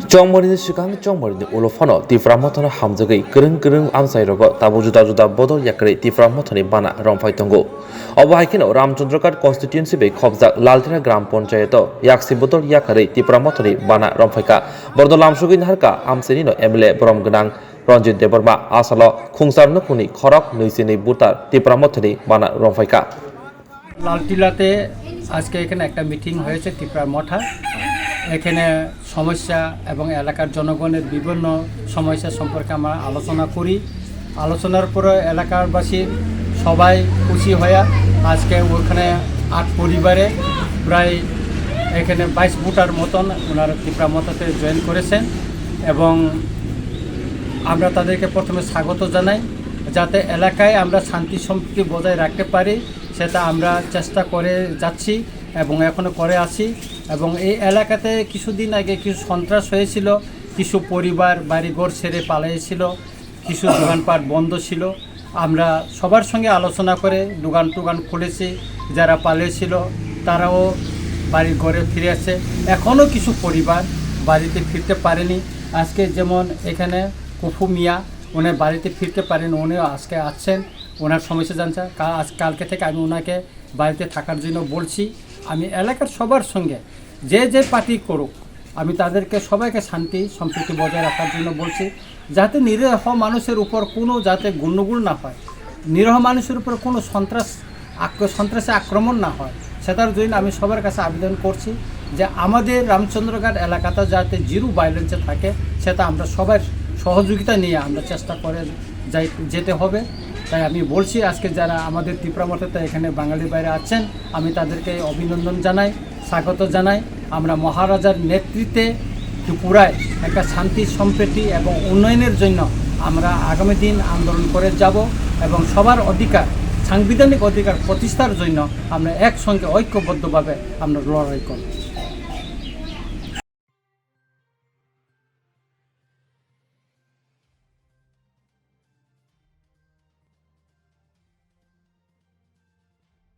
Chongmori Shikang Chongmori Ulofano, Tiframotono Hamzagi, Gurung Amsairogo, Tabu Juda Bodo Yakari, Tiframotoni Bana, Romfaitongo. Obahikino, Ramchandrakat constituency by Kobzak, Laltera Gram Ponchayeto, Yaksi Botol Yakari, Tiframotoni Bana, Romfaika, Bordolam Shugin Harka, Amsenino, Emile, Bromganang, Ronjit Deborba, Asalo, Kungsar Nukuni, Korok, Nuisini Butar, Tiframotoni Bana, Romfaika. লালটিলাতে আজকে এখানে একটা meeting হয়েছে ত্রিপুরা মঠা এখানে সমস্যা এবং এলাকার জনগণের বিভিন্ন সমস্যা সম্পর্কে আমরা আলোচনা করি আলোচনার পরে এলাকাবাসী সবাই খুশি হয়ে আজকে ওখানে 8 পরিবারে প্রায় এখানে 22 ফুটার মতন ওনারা ত্রিপুরা মঠাতে জয়েন করেছেন এবং আমরা তাদেরকে প্রথমে স্বাগত জানাই যাতে এলাকায় আমরা শান্তি সম্প্রীতি বজায় রাখতে পারি সেটা আমরা চেষ্টা করে যাচ্ছি এবং এখনো করে আছি এবং এই এলাকাতে কিছুদিন আগে কিছু সন্ত্রাস হয়েছিল কিছু পরিবার বাড়িঘর ছেড়ে পালিয়েছিল কিছু দোকানপাট বন্ধ ছিল আমরা সবার সঙ্গে আলোচনা করে দোকান খুলেছি যারা পালিয়েছিল তারাও বাড়ির ঘরে ফিরে আসে এখনও কিছু পরিবার বাড়িতে ফিরতে পারেনি আজকে যেমন এখানে কুফু মিয়া উনি বাড়িতে ফিরতে পারেন উনিও আজকে আসছেন ওনার সমস্যা জানছে কালকে থেকে আমি ওনাকে বাড়িতে থাকার জন্য বলছি আমি এলাকার সবার সঙ্গে যে পার্টি করুক আমি তাদেরকে সবাইকে শান্তি সম্প্রীতি বজায় রাখার জন্য বলছি যাতে নিরীহ মানুষের উপর কোনো যাতে গণ্ডগোল না হয় নিরীহ মানুষের উপর কোনো সন্ত্রাসী আক্রমণ না হয় সেটার জন্য আমি সবার কাছে আবেদন করছি যে আমাদের রামচন্দ্রঘাট এলাকাটা যাতে জিরো ভায়োলেন্সে থাকে সেটা আমরা সবার সহযোগিতা নিয়ে আমরা চেষ্টা করে যেতে হবে তাই আমি বলছি আজকে যারা আমাদের ত্রিপুরা মঠেতে এখানে বাঙালির বাইরে আছেন আমি তাদেরকে অভিনন্দন জানাই স্বাগত জানাই আমরা মহারাজার নেতৃত্বে ত্রিপুরায় একটা শান্তি সম্প্রীতি এবং উন্নয়নের জন্য আমরা আগামী দিন আন্দোলন করে যাব এবং সবার অধিকার সাংবিধানিক অধিকার প্রতিষ্ঠার জন্য আমরা একসঙ্গে ঐক্যবদ্ধভাবে আমরা লড়াই করব